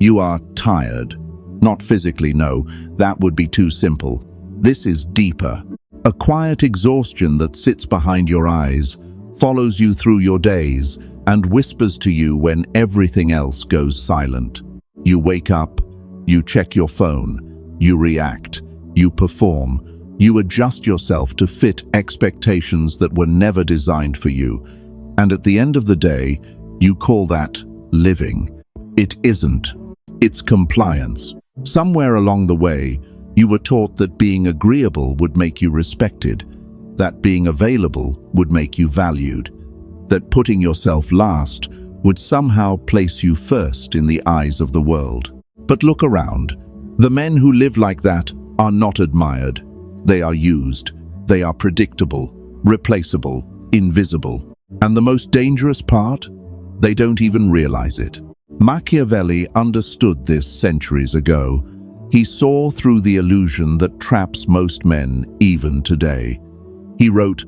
You are tired. Not physically, no, that would be too simple. This is deeper. A quiet exhaustion that sits behind your eyes, follows you through your days, and whispers to you when everything else goes silent. You wake up, you check your phone, you react, you perform, you adjust yourself to fit expectations that were never designed for you, and at the end of the day, you call that living. It isn't. It's compliance. Somewhere along the way, you were taught that being agreeable would make you respected, that being available would make you valued, that putting yourself last would somehow place you first in the eyes of the world. But look around. The men who live like that are not admired. They are used. They are predictable, replaceable, invisible. And the most dangerous part? They don't even realize it. Machiavelli understood this centuries ago. He saw through the illusion that traps most men even today. He wrote,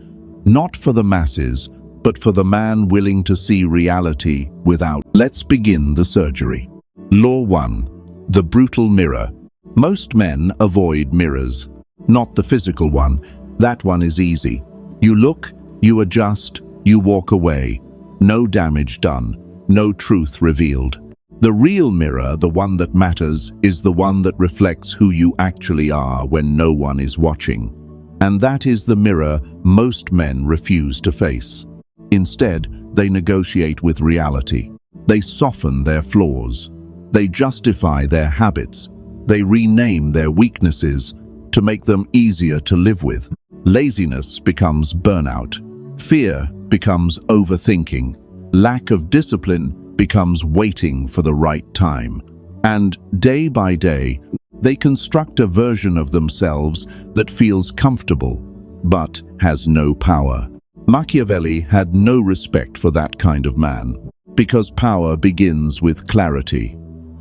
"Not for the masses, but for the man willing to see reality without." Let's begin the surgery. Law 1. The brutal mirror. Most men avoid mirrors. Not the physical one. That one is easy. You look, you adjust, you walk away. No damage done. No truth revealed. The real mirror, the one that matters, is the one that reflects who you actually are when no one is watching. And that is the mirror most men refuse to face. Instead, they negotiate with reality. They soften their flaws. They justify their habits. They rename their weaknesses to make them easier to live with. Laziness becomes burnout. Fear becomes overthinking. Lack of discipline becomes waiting for the right time. And day by day, they construct a version of themselves that feels comfortable, but has no power. Machiavelli had no respect for that kind of man, because power begins with clarity,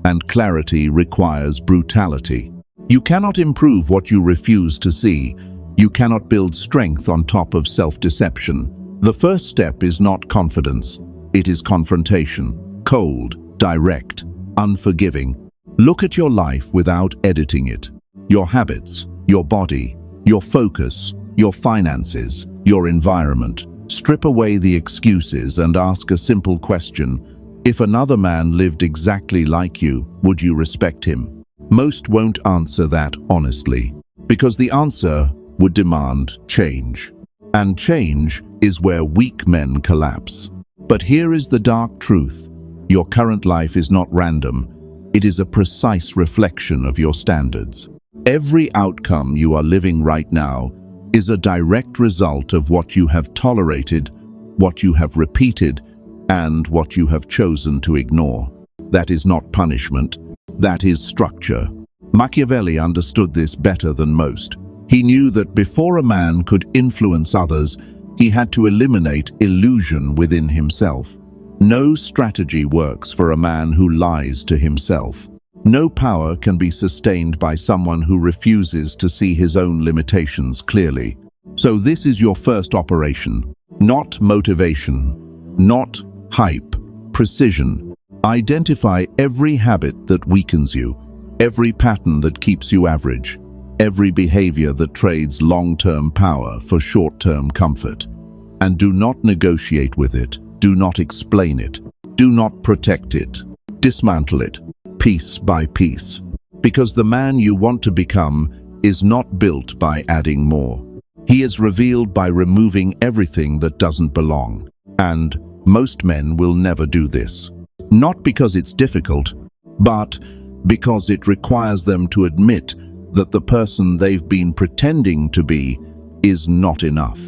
and clarity requires brutality. You cannot improve what you refuse to see. You cannot build strength on top of self-deception. The first step is not confidence. It is confrontation. Cold, direct, unforgiving. Look at your life without editing it. Your habits, your body, your focus, your finances, your environment. Strip away the excuses and ask a simple question. If another man lived exactly like you, would you respect him? Most won't answer that honestly, because the answer would demand change. And change is where weak men collapse. But here is the dark truth. Your current life is not random. It is a precise reflection of your standards. Every outcome you are living right now is a direct result of what you have tolerated, what you have repeated, and what you have chosen to ignore. That is not punishment. That is structure. Machiavelli understood this better than most. He knew that before a man could influence others, he had to eliminate illusion within himself. No strategy works for a man who lies to himself. No power can be sustained by someone who refuses to see his own limitations clearly. So this is your first operation. Not motivation, not hype, precision. Identify every habit that weakens you, every pattern that keeps you average, every behavior that trades long-term power for short-term comfort. And do not negotiate with it. Do not explain it. Do not protect it. Dismantle it, piece by piece. Because the man you want to become is not built by adding more. He is revealed by removing everything that doesn't belong. And most men will never do this. Not because it's difficult, but because it requires them to admit that the person they've been pretending to be is not enough.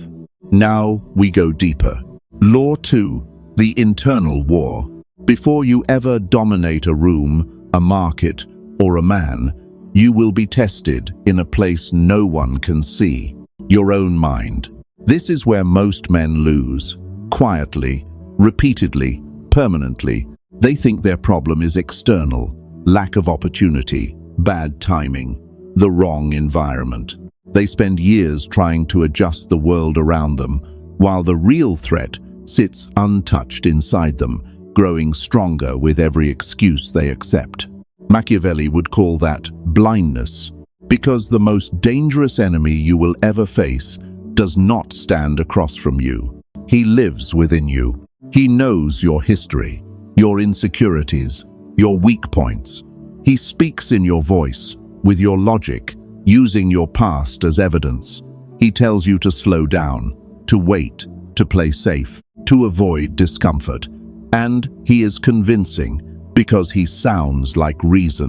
Now we go deeper. Law 2. The internal war. Before you ever dominate a room, a market, or a man, you will be tested in a place no one can see. Your own mind. This is where most men lose. Quietly, repeatedly, permanently. They think their problem is external. Lack of opportunity, bad timing, the wrong environment. They spend years trying to adjust the world around them, while the real threat sits untouched inside them, growing stronger with every excuse they accept. Machiavelli would call that blindness, because the most dangerous enemy you will ever face does not stand across from you. He lives within you. He knows your history, your insecurities, your weak points. He speaks in your voice, with your logic, using your past as evidence. He tells you to slow down, to wait, to play safe, to avoid discomfort. And he is convincing, because he sounds like reason.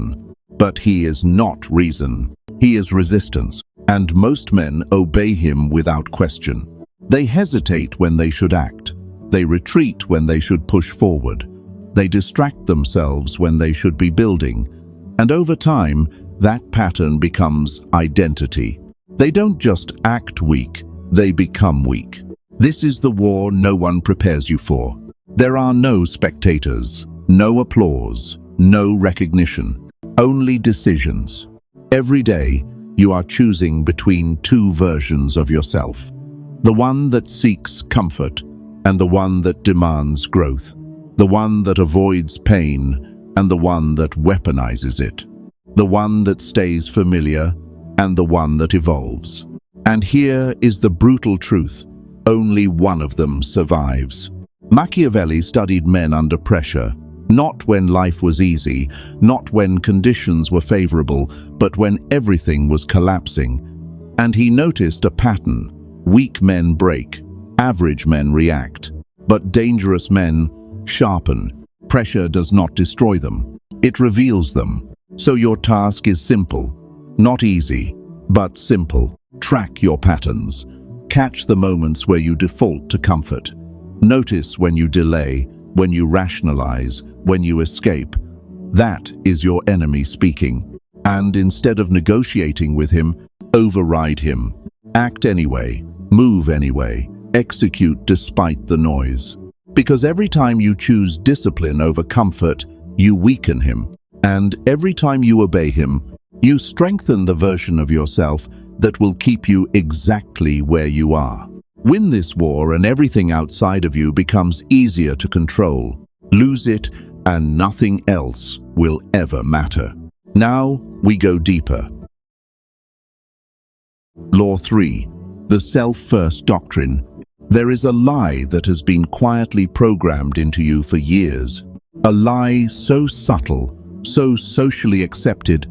But he is not reason. He is resistance. And most men obey him without question. They hesitate when they should act. They retreat when they should push forward. They distract themselves when they should be building. And over time, that pattern becomes identity. They don't just act weak, they become weak. This is the war no one prepares you for. There are no spectators, no applause, no recognition, only decisions. Every day, you are choosing between two versions of yourself. The one that seeks comfort and the one that demands growth. The one that avoids pain and the one that weaponizes it. The one that stays familiar and the one that evolves. And here is the brutal truth. Only one of them survives. Machiavelli studied men under pressure, not when life was easy, not when conditions were favorable, but when everything was collapsing. And he noticed a pattern. Weak men break, average men react, but dangerous men sharpen. Pressure does not destroy them, it reveals them. So your task is simple, not easy, but simple. Track your patterns. Catch the moments where you default to comfort. Notice when you delay, when you rationalize, when you escape. That is your enemy speaking. And instead of negotiating with him, override him. Act anyway, move anyway, execute despite the noise. Because every time you choose discipline over comfort, you weaken him. And every time you obey him, you strengthen the version of yourself that will keep you exactly where you are. Win this war and everything outside of you becomes easier to control. Lose it and nothing else will ever matter. Now we go deeper. Law 3. The Self-First Doctrine. There is a lie that has been quietly programmed into you for years. A lie so subtle, so socially accepted,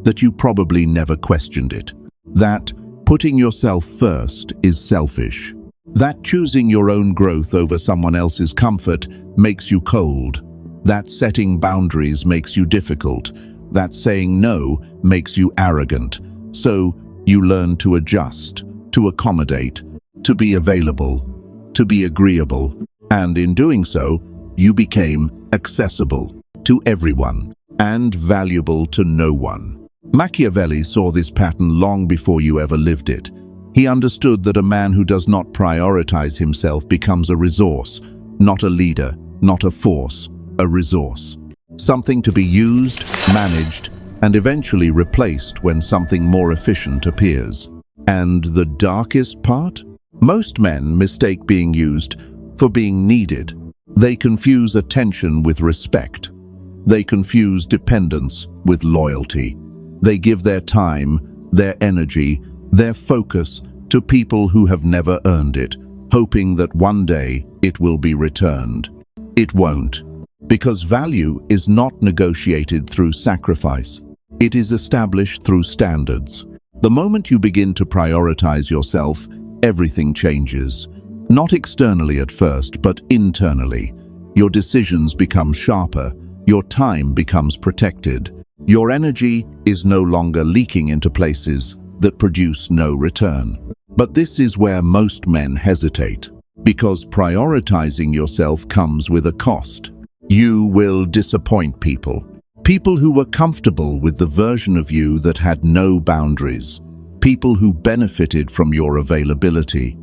that you probably never questioned it. That putting yourself first is selfish. That choosing your own growth over someone else's comfort makes you cold. That setting boundaries makes you difficult. That saying no makes you arrogant. So you learn to adjust, to accommodate, to be available, to be agreeable. And in doing so, you became accessible to everyone and valuable to no one. Machiavelli saw this pattern long before you ever lived it. He understood that a man who does not prioritize himself becomes a resource, not a leader, not a force, a resource. Something to be used, managed, and eventually replaced when something more efficient appears. And the darkest part? Most men mistake being used for being needed. They confuse attention with respect. They confuse dependence with loyalty. They give their time, their energy, their focus to people who have never earned it, hoping that one day it will be returned. It won't, because value is not negotiated through sacrifice. It is established through standards. The moment you begin to prioritize yourself, everything changes. Not externally at first, but internally. Your decisions become sharper. Your time becomes protected. Your energy is no longer leaking into places that produce no return. But this is where most men hesitate, because prioritizing yourself comes with a cost. You will disappoint people. People who were comfortable with the version of you that had no boundaries. People who benefited from your availability.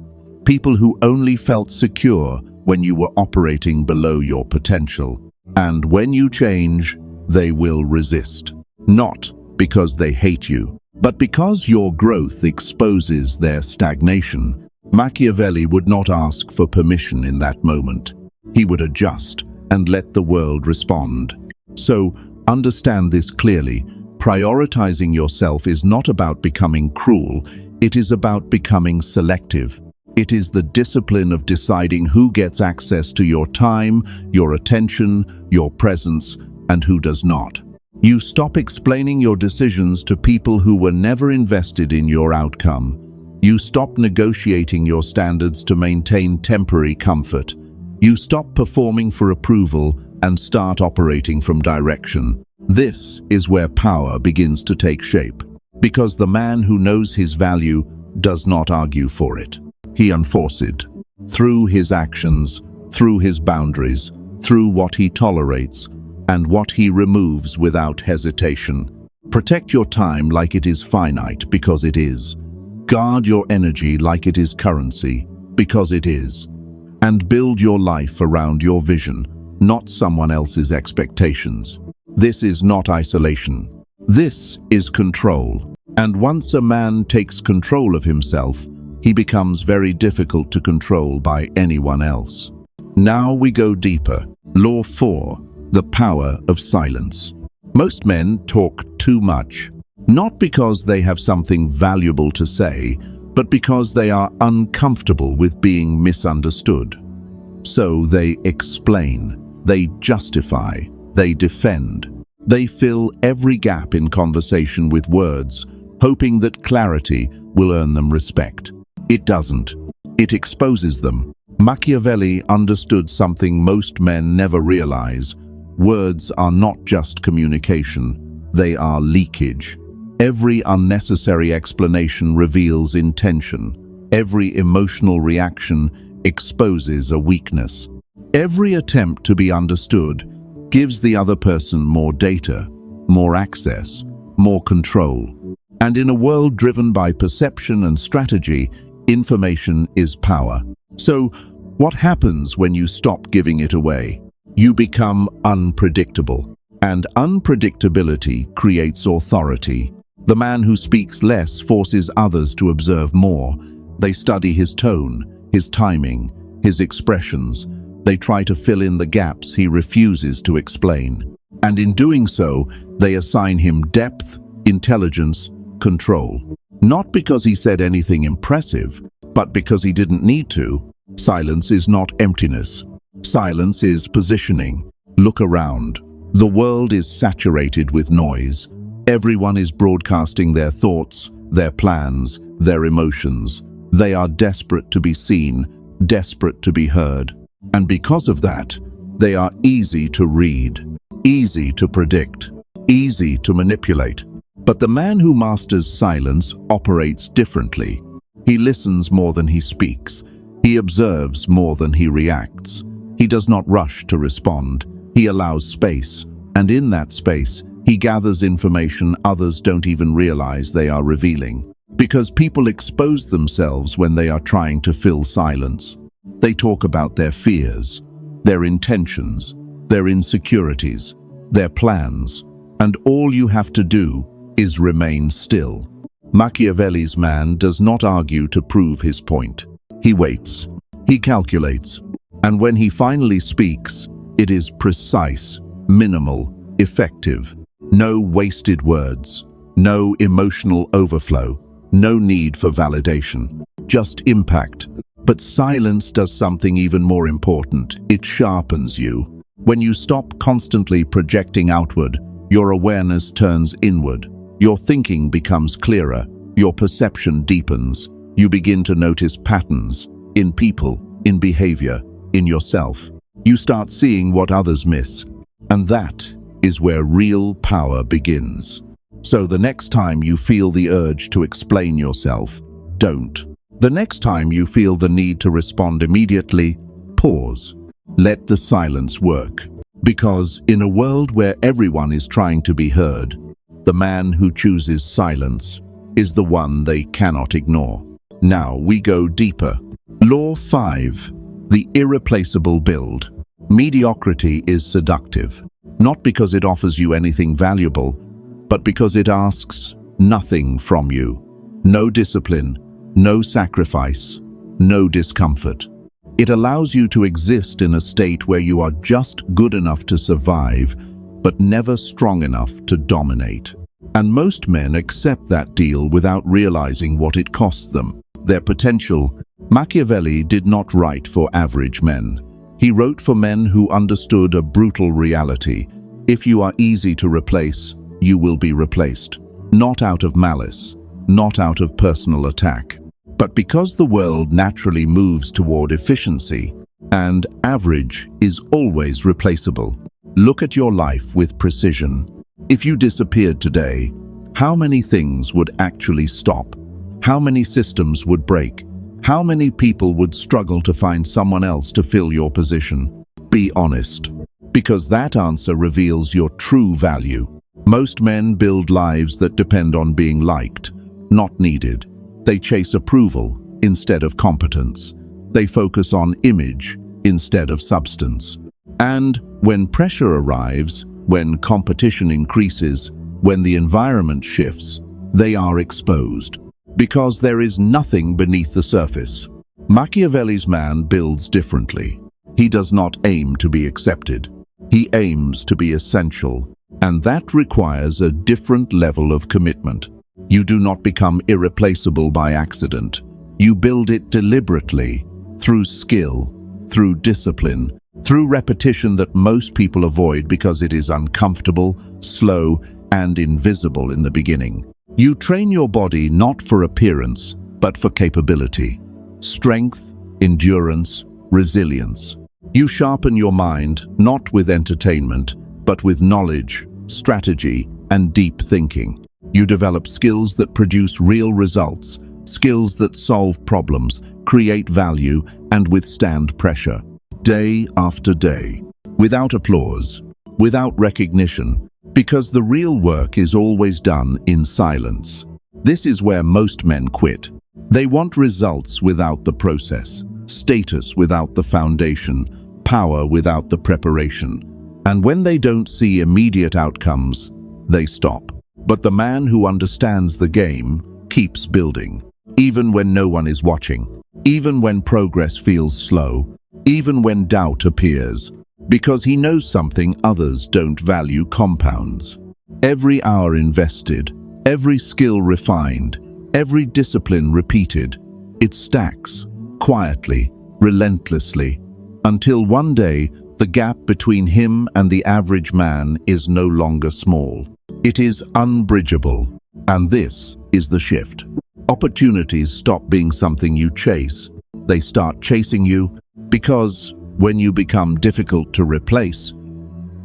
People who only felt secure when you were operating below your potential. And when you change, they will resist. Not because they hate you, but because your growth exposes their stagnation. Machiavelli would not ask for permission in that moment. He would adjust and let the world respond. So, Understand this clearly. Prioritizing yourself is not about becoming cruel, it is about becoming selective. It is the discipline of deciding who gets access to your time, your attention, your presence, and who does not. You stop explaining your decisions to people who were never invested in your outcome. You stop negotiating your standards to maintain temporary comfort. You stop performing for approval and start operating from direction. This is where power begins to take shape, because the man who knows his value does not argue for it. He enforces it through his actions, through his boundaries, through what he tolerates, and what he removes without hesitation. Protect your time like it is finite, because it is. Guard your energy like it is currency, because it is. And build your life around your vision, not someone else's expectations. This is not isolation. This is control. And once a man takes control of himself, he becomes very difficult to control by anyone else. Now we go deeper. Law 4. The power of silence. Most men talk too much, not because they have something valuable to say, but because they are uncomfortable with being misunderstood. So they explain, they justify, they defend. They fill every gap in conversation with words, hoping that clarity will earn them respect. It doesn't. It exposes them. Machiavelli understood something most men never realize. Words are not just communication, they are leakage. Every unnecessary explanation reveals intention. Every emotional reaction exposes a weakness. Every attempt to be understood gives the other person more data, more access, more control. And in a world driven by perception and strategy, information is power. So, what happens when you stop giving it away? You become unpredictable. And unpredictability creates authority. The man who speaks less forces others to observe more. They study his tone, his timing, his expressions. They try to fill in the gaps he refuses to explain. And in doing so, they assign him depth, intelligence, control. Not because he said anything impressive, but because he didn't need to. Silence is not emptiness. Silence is positioning. Look around. The world is saturated with noise. Everyone is broadcasting their thoughts, their plans, their emotions. They are desperate to be seen, desperate to be heard. And because of that, they are easy to read, easy to predict, easy to manipulate. But the man who masters silence operates differently. He listens more than he speaks. He observes more than he reacts. He does not rush to respond. He allows space, and in that space, he gathers information others don't even realize they are revealing. Because people expose themselves when they are trying to fill silence. They talk about their fears, their intentions, their insecurities, their plans, and all you have to do is remain still. Machiavelli's man does not argue to prove his point. He waits, he calculates, and when he finally speaks, it is precise, minimal, effective. No wasted words, no emotional overflow, no need for validation, just impact. But silence does something even more important. It sharpens you. When you stop constantly projecting outward, your awareness turns inward. Your thinking becomes clearer. Your perception deepens. You begin to notice patterns in people, in behavior, in yourself. You start seeing what others miss. And that is where real power begins. So the next time you feel the urge to explain yourself, don't. The next time you feel the need to respond immediately, pause. Let the silence work. Because in a world where everyone is trying to be heard, the man who chooses silence is the one they cannot ignore. Now we go deeper. Law 5. The Irreplaceable Build. Mediocrity is seductive, not because it offers you anything valuable, but because it asks nothing from you. No discipline, no sacrifice, no discomfort. It allows you to exist in a state where you are just good enough to survive, but never strong enough to dominate. And most men accept that deal without realizing what it costs them, their potential. Machiavelli did not write for average men. He wrote for men who understood a brutal reality. If you are easy to replace, you will be replaced. Not out of malice, not out of personal attack, but because the world naturally moves toward efficiency, and average is always replaceable. Look at your life with precision. If you disappeared today, how many things would actually stop? How many systems would break? How many people would struggle to find someone else to fill your position? Be honest, because that answer reveals your true value. Most men build lives that depend on being liked, not needed. They chase approval instead of competence. They focus on image instead of substance. And when pressure arrives, when competition increases, when the environment shifts, they are exposed. Because there is nothing beneath the surface. Machiavelli's man builds differently. He does not aim to be accepted. He aims to be essential, and that requires a different level of commitment. You do not become irreplaceable by accident. You build it deliberately, through skill, through discipline, through repetition that most people avoid because it is uncomfortable, slow, and invisible in the beginning. You train your body not for appearance, but for capability. Strength, endurance, resilience. You sharpen your mind not with entertainment, but with knowledge, strategy, and deep thinking. You develop skills that produce real results, skills that solve problems, create value, and withstand pressure. Day after day, without applause, without recognition, because the real work is always done in silence. This is where most men quit. They want results without the process, status without the foundation, power without the preparation. And when they don't see immediate outcomes, they stop. But the man who understands the game keeps building, even when no one is watching, even when progress feels slow, even when doubt appears, because he knows something others don't value: compounds. Every hour invested, every skill refined, every discipline repeated, it stacks, quietly, relentlessly, until one day the gap between him and the average man is no longer small. It is unbridgeable, and this is the shift. Opportunities stop being something you chase. They start chasing you, because when you become difficult to replace,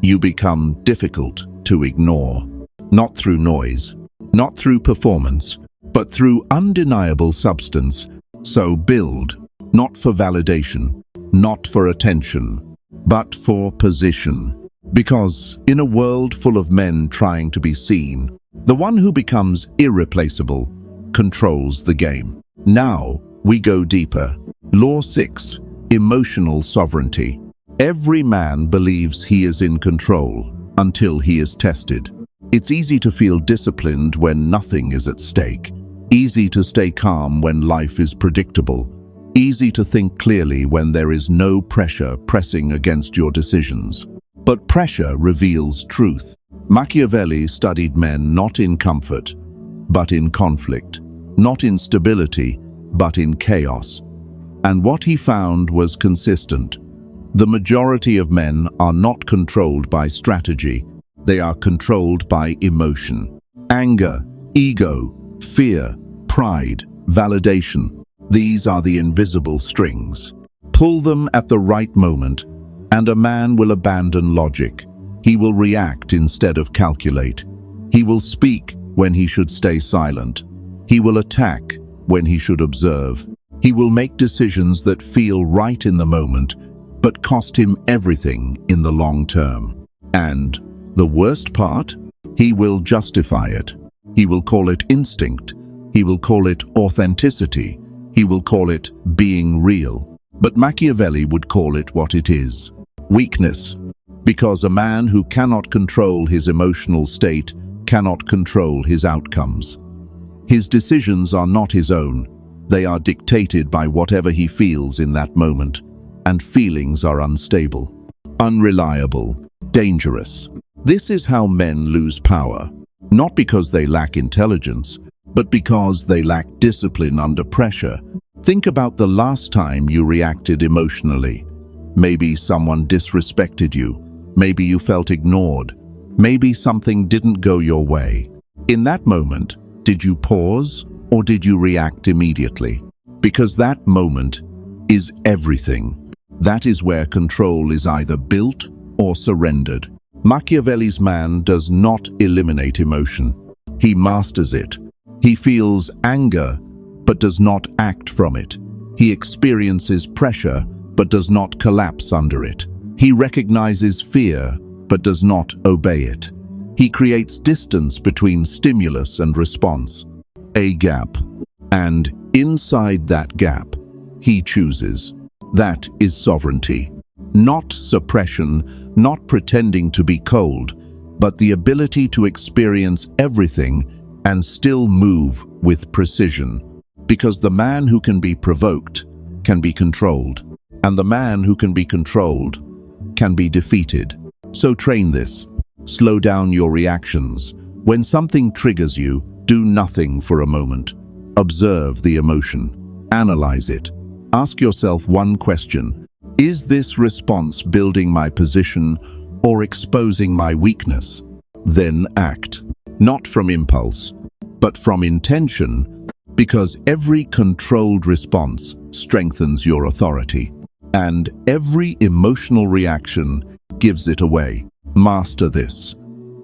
you become difficult to ignore. Not through noise, not through performance, but through undeniable substance. So build, not for validation, not for attention, but for position. Because in a world full of men trying to be seen, the one who becomes irreplaceable controls the game. Now we go deeper. Law 6. Emotional sovereignty. Every man believes he is in control until he is tested. It's easy to feel disciplined when nothing is at stake. Easy to stay calm when life is predictable. Easy to think clearly when there is no pressure pressing against your decisions. But pressure reveals truth. Machiavelli studied men not in comfort, but in conflict. Not in stability, but in chaos. And what he found was consistent. The majority of men are not controlled by strategy. They are controlled by emotion. Anger, ego, fear, pride, validation. These are the invisible strings. Pull them at the right moment, and a man will abandon logic. He will react instead of calculate. He will speak when he should stay silent. He will attack when he should observe. He will make decisions that feel right in the moment, but cost him everything in the long term. And the worst part? He will justify it. He will call it instinct. He will call it authenticity. He will call it being real. But Machiavelli would call it what it is: weakness. Because a man who cannot control his emotional state cannot control his outcomes. His decisions are not his own. They are dictated by whatever he feels in that moment, and feelings are unstable, unreliable, dangerous. This is how men lose power, not because they lack intelligence, but because they lack discipline under pressure. Think about the last time you reacted emotionally. Maybe someone disrespected you. Maybe you felt ignored. Maybe something didn't go your way. In that moment, did you pause or did you react immediately? Because that moment is everything. That is where control is either built or surrendered. Machiavelli's man does not eliminate emotion. He masters it. He feels anger, but does not act from it. He experiences pressure, but does not collapse under it. He recognizes fear, but does not obey it. He creates distance between stimulus and response, a gap. And inside that gap, he chooses. That is sovereignty. Not suppression, not pretending to be cold, but the ability to experience everything and still move with precision. Because the man who can be provoked can be controlled, and the man who can be controlled can be defeated. So train this. Slow down your reactions. When something triggers you, do nothing for a moment. Observe the emotion. Analyze it. Ask yourself one question. Is this response building my position or exposing my weakness? Then act. Not from impulse, but from intention, because every controlled response strengthens your authority, and every emotional reaction gives it away. Master this,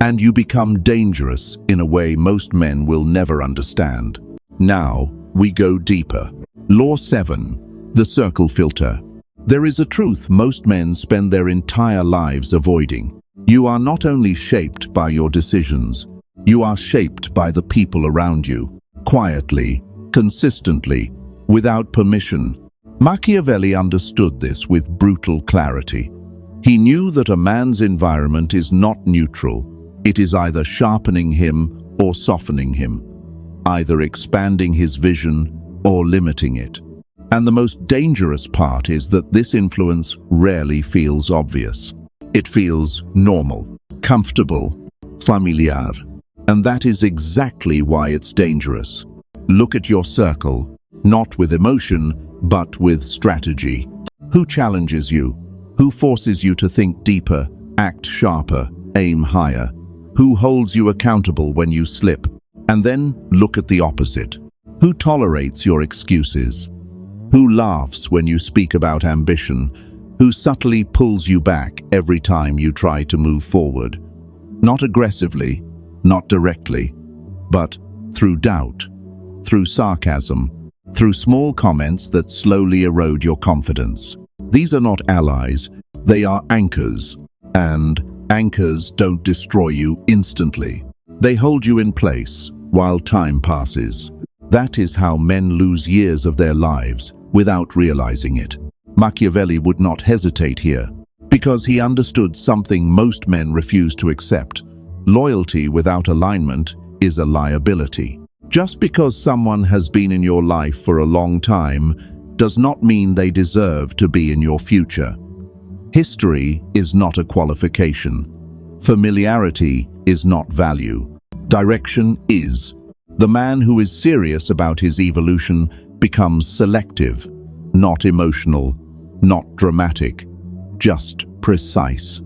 and you become dangerous in a way most men will never understand. Now, we go deeper. Law 7, the circle filter. There is a truth most men spend their entire lives avoiding. You are not only shaped by your decisions, you are shaped by the people around you, quietly, consistently, without permission. Machiavelli understood this with brutal clarity. He knew that a man's environment is not neutral. It is either sharpening him or softening him, either expanding his vision or limiting it. And the most dangerous part is that this influence rarely feels obvious. It feels normal, comfortable, familiar. And that is exactly why it's dangerous. Look at your circle, not with emotion, but with strategy. Who challenges you? Who forces you to think deeper, act sharper, aim higher? Who holds you accountable when you slip? And then look at the opposite. Who tolerates your excuses? Who laughs when you speak about ambition? Who subtly pulls you back every time you try to move forward? Not aggressively, not directly, but through doubt, through sarcasm, through small comments that slowly erode your confidence. These are not allies, they are anchors, and anchors don't destroy you instantly. They hold you in place while time passes. That is how men lose years of their lives without realizing it. Machiavelli would not hesitate here, because he understood something most men refuse to accept. Loyalty without alignment is a liability. Just because someone has been in your life for a long time does not mean they deserve to be in your future. History is not a qualification. Familiarity is not value. Direction is. The man who is serious about his evolution becomes selective, not emotional, not dramatic, just precise.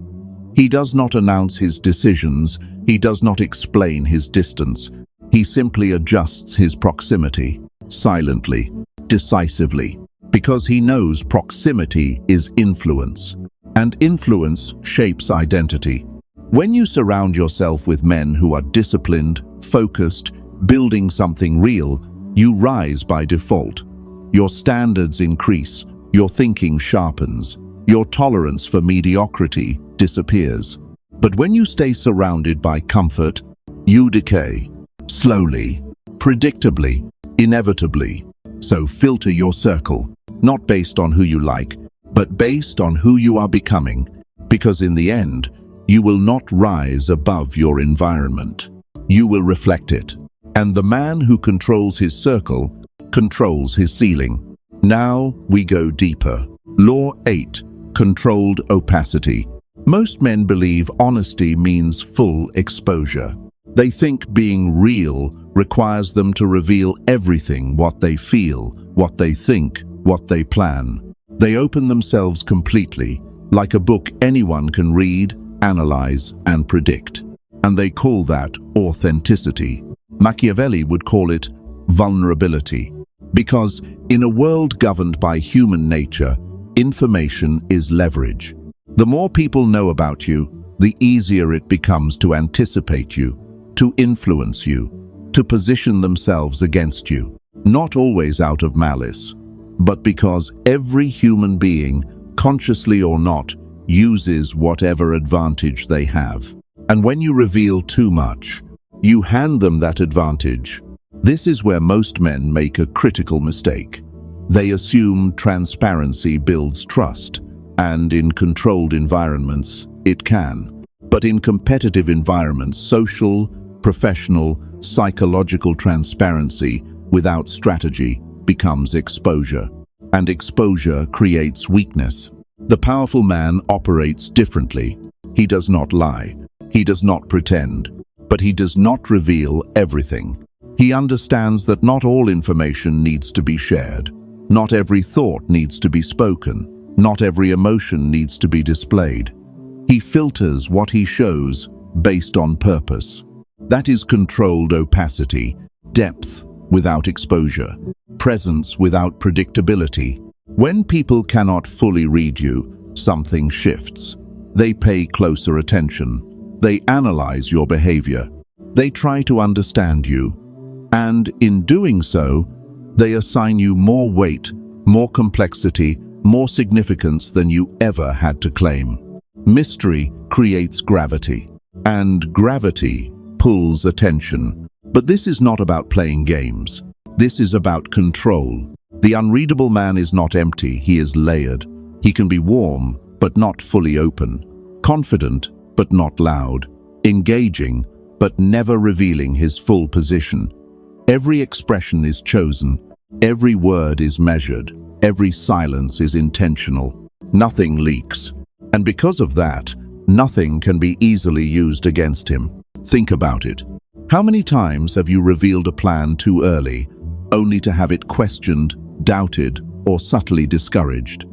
He does not announce his decisions, he does not explain his distance. He simply adjusts his proximity, silently, decisively, because he knows proximity is influence, and influence shapes identity. When you surround yourself with men who are disciplined, focused, building something real, you rise by default. Your standards increase, your thinking sharpens, your tolerance for mediocrity disappears. But when you stay surrounded by comfort, you decay. Slowly, predictably, inevitably. So filter your circle, not based on who you like, but based on who you are becoming, because in the end, you will not rise above your environment. You will reflect it. And the man who controls his circle controls his ceiling. Now we go deeper. Law 8, controlled opacity. Most men believe honesty means full exposure. They think being real requires them to reveal everything: what they feel, what they think, what they plan. They open themselves completely, like a book anyone can read, analyze, and predict. And they call that authenticity. Machiavelli would call it vulnerability. Because in a world governed by human nature, information is leverage. The more people know about you, the easier it becomes to anticipate you, to influence you, to position themselves against you. Not always out of malice, but because every human being, consciously or not, uses whatever advantage they have. And when you reveal too much, you hand them that advantage. This is where most men make a critical mistake. They assume transparency builds trust, and in controlled environments, it can. But in competitive environments, social, professional, psychological transparency without strategy becomes exposure. And exposure creates weakness. The powerful man operates differently. He does not lie. He does not pretend. But he does not reveal everything. He understands that not all information needs to be shared. Not every thought needs to be spoken. Not every emotion needs to be displayed. He filters what he shows based on purpose. That is controlled opacity, depth without exposure, presence without predictability. When people cannot fully read you, something shifts. They pay closer attention. They analyze your behavior. They try to understand you. And in doing so, they assign you more weight, more complexity, more significance than you ever had to claim. Mystery creates gravity, and gravity pulls attention. But this is not about playing games. This is about control. The unreadable man is not empty, he is layered. He can be warm, but not fully open. Confident, but not loud. Engaging, but never revealing his full position. Every expression is chosen. Every word is measured. Every silence is intentional. Nothing leaks. And because of that, nothing can be easily used against him. Think about it. How many times have you revealed a plan too early, only to have it questioned, doubted, or subtly discouraged?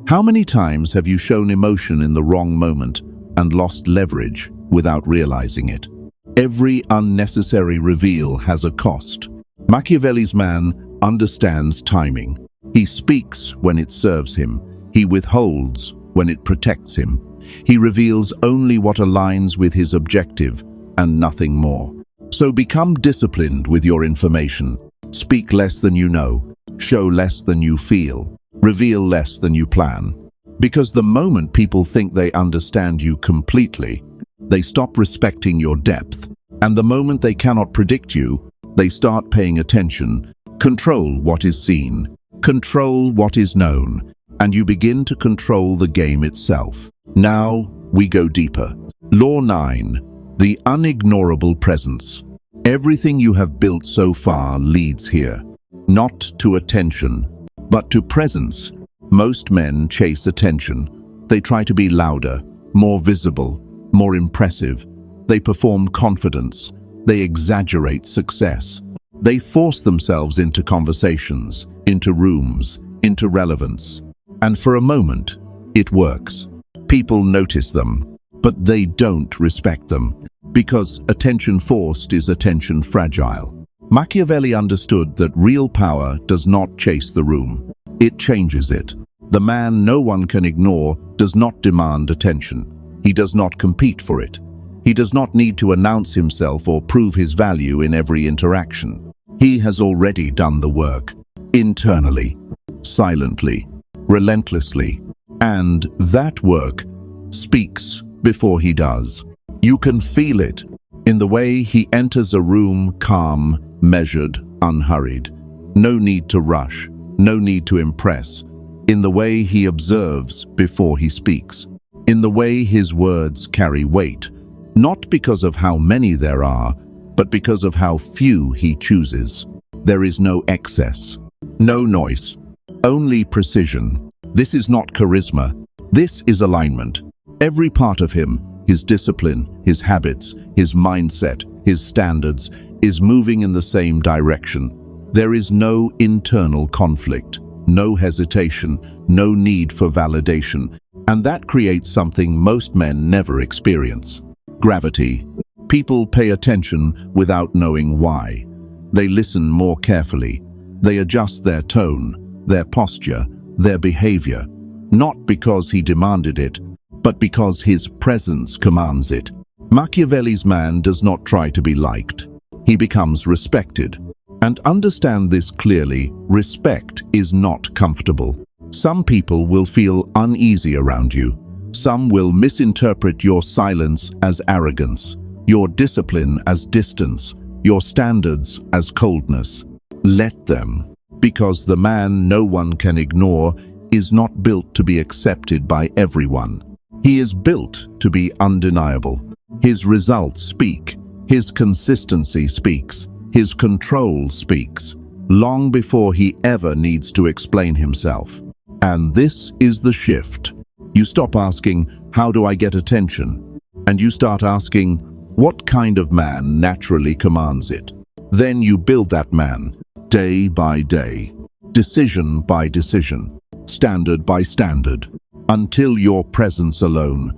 How many times have you shown emotion in the wrong moment and lost leverage without realizing it? Every unnecessary reveal has a cost. Machiavelli's man understands timing. He speaks when it serves him. He withholds when it protects him. He reveals only what aligns with his objective and nothing more. So become disciplined with your information. Speak less than you know. Show less than you feel. Reveal less than you plan. Because the moment people think they understand you completely, they stop respecting your depth. And the moment they cannot predict you, they start paying attention. Control what is seen. Control what is known. And you begin to control the game itself. Now we go deeper. Law 9. The unignorable presence. Everything you have built so far leads here. Not to attention, but to presence. Most men chase attention. They try to be louder, more visible, more impressive. They perform confidence. They exaggerate success. They force themselves into conversations, into rooms, into relevance. And for a moment, it works. People notice them, but they don't respect them, because attention forced is attention fragile. Machiavelli understood that real power does not chase the room. It changes it. The man no one can ignore does not demand attention. He does not compete for it. He does not need to announce himself or prove his value in every interaction. He has already done the work, internally, silently, relentlessly, and that work speaks before he does. You can feel it in the way he enters a room calm, measured, unhurried. No need to rush, no need to impress. In the way he observes before he speaks. In the way his words carry weight, not because of how many there are, but because of how few he chooses. There is no excess, no noise, only precision. This is not charisma. This is alignment. Every part of him, his discipline, his habits, his mindset, his standards, is moving in the same direction. There is no internal conflict, no hesitation, no need for validation, and that creates something most men never experience: gravity. People pay attention without knowing why. They listen more carefully. They adjust their tone, their posture, their behavior, not because he demanded it, but because his presence commands it. Machiavelli's man does not try to be liked. He becomes respected. And understand this clearly, respect is not comfortable. Some people will feel uneasy around you. Some will misinterpret your silence as arrogance, your discipline as distance, your standards as coldness. Let them, because the man no one can ignore is not built to be accepted by everyone. He is built to be undeniable. His results speak. His consistency speaks. His control speaks, long before he ever needs to explain himself. And this is the shift. You stop asking, "How do I get attention?" And you start asking, "What kind of man naturally commands it?" Then you build that man, day by day, decision by decision, standard by standard, until your presence alone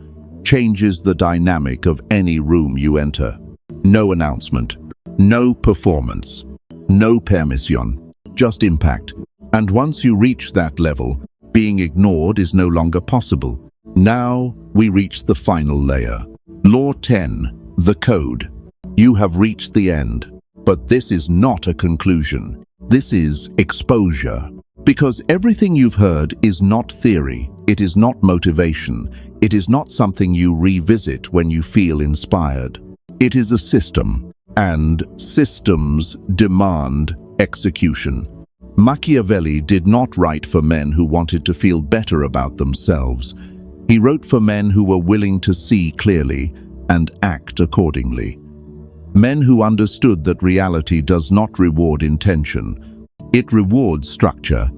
changes the dynamic of any room you enter. No announcement, no performance, no permission, just impact. And once you reach that level, being ignored is no longer possible. Now we reach the final layer. Law 10, the code. You have reached the end. But this is not a conclusion. This is exposure. Because everything you've heard is not theory. It is not motivation. It is not something you revisit when you feel inspired. It is a system. And systems demand execution. Machiavelli did not write for men who wanted to feel better about themselves. He wrote for men who were willing to see clearly and act accordingly. Men who understood that reality does not reward intention. It rewards structure,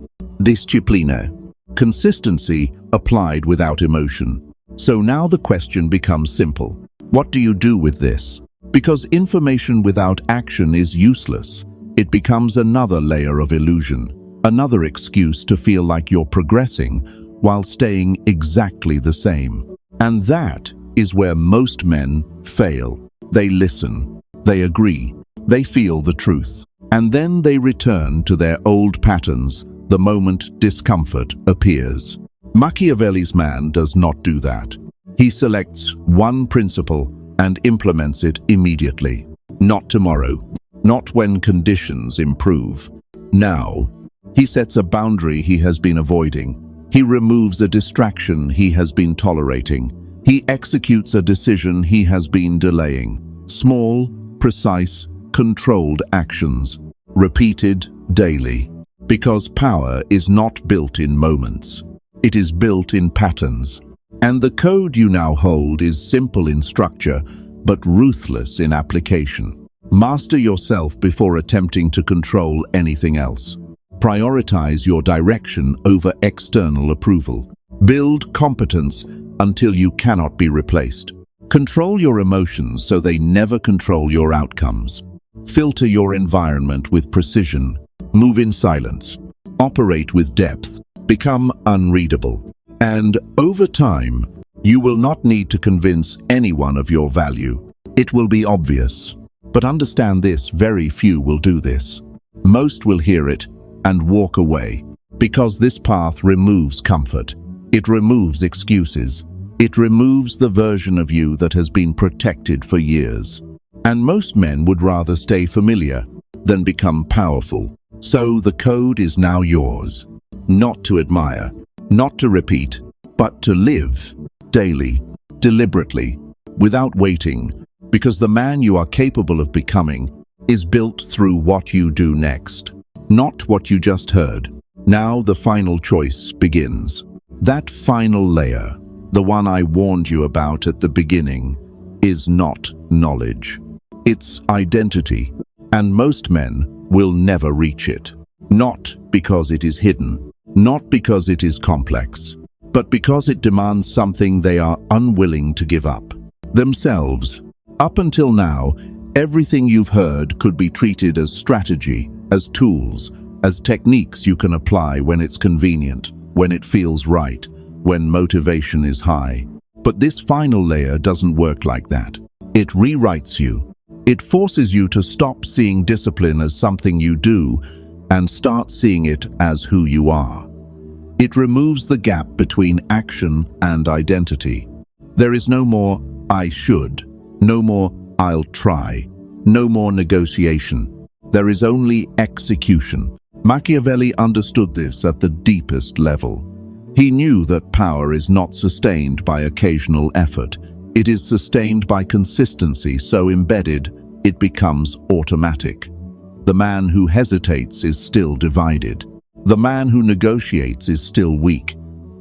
disciplina, consistency applied without emotion. So now the question becomes simple. What do you do with this? Because information without action is useless. It becomes another layer of illusion, another excuse to feel like you're progressing while staying exactly the same. And that is where most men fail. They listen, they agree, they feel the truth, and then they return to their old patterns the moment discomfort appears. Machiavelli's man does not do that. He selects one principle and implements it immediately. Not tomorrow, not when conditions improve. Now, he sets a boundary he has been avoiding. He removes a distraction he has been tolerating. He executes a decision he has been delaying. Small, precise, controlled actions, repeated daily. Because power is not built in moments. It is built in patterns. And the code you now hold is simple in structure, but ruthless in application. Master yourself before attempting to control anything else. Prioritize your direction over external approval. Build competence until you cannot be replaced. Control your emotions so they never control your outcomes. Filter your environment with precision. Move in silence. Operate with depth. Become unreadable. And over time, you will not need to convince anyone of your value. It will be obvious. But understand this, very few will do this. Most will hear it and walk away, because this path removes comfort. It removes excuses. It removes the version of you that has been protected for years. And most men would rather stay familiar than become powerful. So the code is now yours. Not to admire, not to repeat, but to live daily, deliberately, without waiting, because the man you are capable of becoming is built through what you do next, not what you just heard. Now the final choice begins. That final layer, the one I warned you about at the beginning, is not knowledge. It's identity, and most men will never reach it. Not because it is hidden, not because it is complex, but because it demands something they are unwilling to give up: themselves. Up until now, everything you've heard could be treated as strategy, as tools, as techniques you can apply when it's convenient, when it feels right, when motivation is high. But this final layer doesn't work like that. It rewrites you. It forces you to stop seeing discipline as something you do and start seeing it as who you are. It removes the gap between action and identity. There is no more "I should," no more "I'll try," no more negotiation. There is only execution. Machiavelli understood this at the deepest level. He knew that power is not sustained by occasional effort. It is sustained by consistency so embedded it becomes automatic. The man who hesitates is still divided. The man who negotiates is still weak.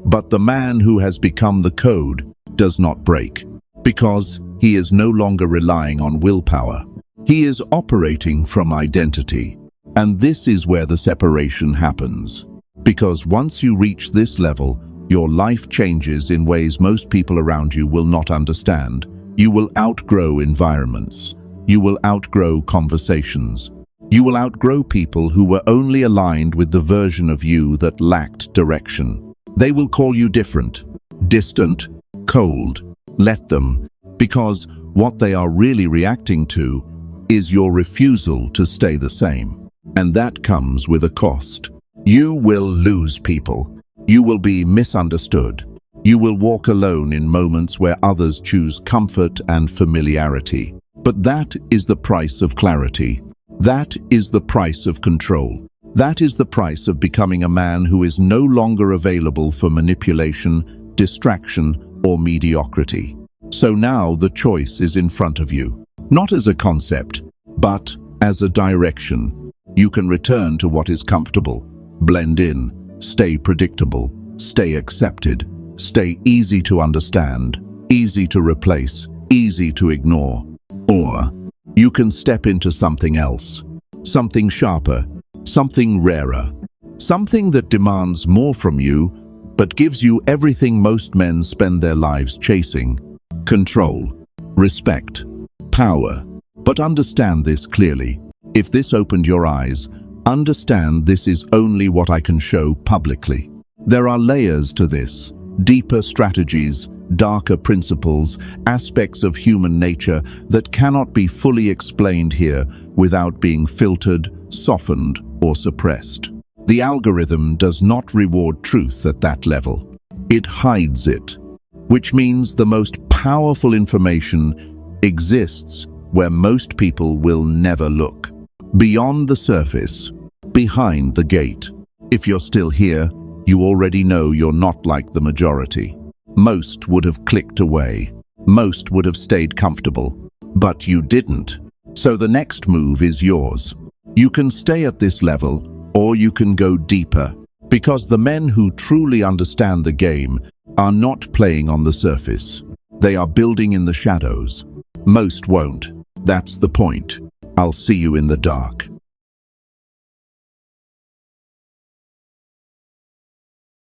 But the man who has become the code does not break, because he is no longer relying on willpower. He is operating from identity. And this is where the separation happens. Because once you reach this level, your life changes in ways most people around you will not understand. You will outgrow environments. You will outgrow conversations. You will outgrow people who were only aligned with the version of you that lacked direction. They will call you different, distant, cold. Let them, because what they are really reacting to is your refusal to stay the same. And that comes with a cost. You will lose people. You will be misunderstood. You will walk alone in moments where others choose comfort and familiarity. But that is the price of clarity. That is the price of control. That is the price of becoming a man who is no longer available for manipulation, distraction, or mediocrity. So now the choice is in front of you. Not as a concept, but as a direction. You can return to what is comfortable, blend in, stay predictable, stay accepted, stay easy to understand, easy to replace, easy to ignore. Or you can step into something else, something sharper, something rarer, something that demands more from you, but gives you everything most men spend their lives chasing: control, respect, power. But understand this clearly. If this opened your eyes, understand this is only what I can show publicly. There are layers to this, deeper strategies, darker principles, aspects of human nature that cannot be fully explained here without being filtered, softened, or suppressed. The algorithm does not reward truth at that level. It hides it, which means the most powerful information exists where most people will never look. Beyond the surface, behind the gate. If you're still here, you already know you're not like the majority. Most would have clicked away. Most would have stayed comfortable. But you didn't. So the next move is yours. You can stay at this level, or you can go deeper. Because the men who truly understand the game are not playing on the surface. They are building in the shadows. Most won't. That's the point. I'll see you in the dark.